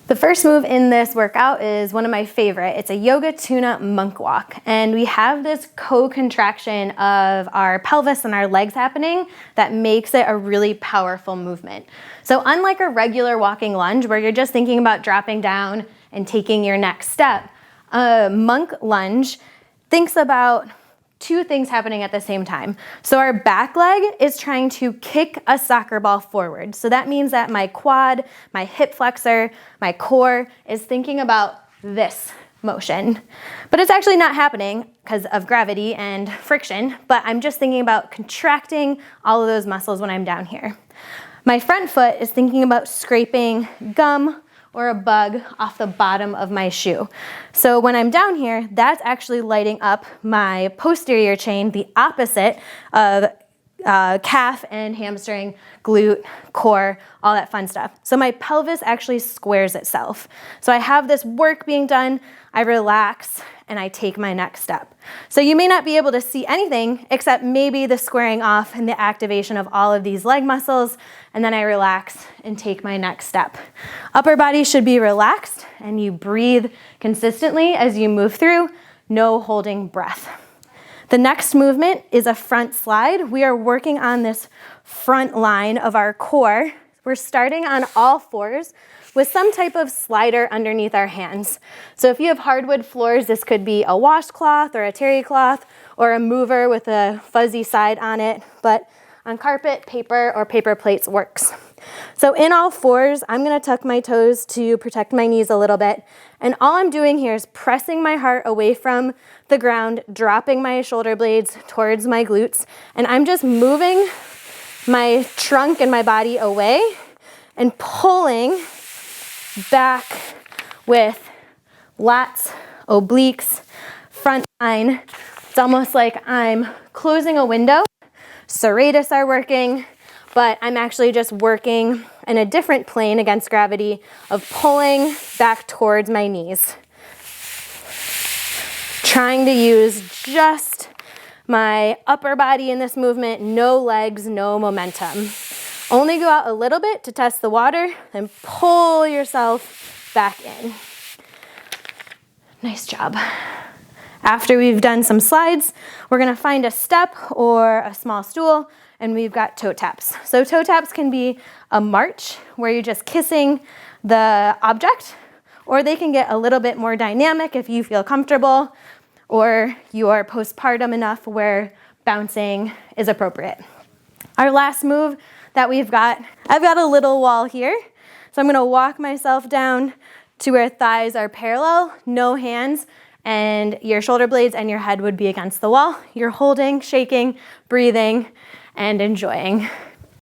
The first move in this workout is one of my favorite. It's a yoga tune-up monk walk. And we have this co-contraction of our pelvis and our legs happening that makes it a really powerful movement. So unlike a regular walking lunge where you're just thinking about dropping down and taking your next step, a monk lunge thinks about two things happening at the same time. So our back leg is trying to kick a soccer ball forward. So that means that my quad, my hip flexor, my core is thinking about this motion. But it's actually not happening because of gravity and friction, but I'm just thinking about contracting all of those muscles when I'm down here. My front foot is thinking about scraping gum or a bug off the bottom of my shoe. So when I'm down here, that's actually lighting up my posterior chain, the opposite of calf and hamstring, glute, core, all that fun stuff. So my pelvis actually squares itself. So I have this work being done, I relax, and I take my next step. So you may not be able to see anything except maybe the squaring off and the activation of all of these leg muscles, and then I relax and take my next step. Upper body should be relaxed, and you breathe consistently as you move through, no holding breath. The next movement is a front slide. We are working on this front line of our core. We're starting on all fours with some type of slider underneath our hands. So if you have hardwood floors, this could be a washcloth or a terry cloth or a mover with a fuzzy side on it, but on carpet, paper, or paper plates works. So in all fours, I'm gonna tuck my toes to protect my knees a little bit. And all I'm doing here is pressing my heart away from the ground, dropping my shoulder blades towards my glutes. And I'm just moving my trunk and my body away and pulling back with lats, obliques, front line. It's almost like I'm closing a window. Serratus are working, but I'm actually just working in a different plane against gravity of pulling back towards my knees. Trying to use just my upper body in this movement, no legs, no momentum. Only go out a little bit to test the water, then pull yourself back in. Nice job. After we've done some slides, we're gonna find a step or a small stool, and we've got toe taps. So toe taps can be a march where you're just kissing the object, or they can get a little bit more dynamic if you feel comfortable, or you are postpartum enough where bouncing is appropriate. Our last move that I've got a little wall here. So I'm gonna walk myself down to where thighs are parallel, no hands, and your shoulder blades and your head would be against the wall. You're holding, shaking, breathing, and enjoying.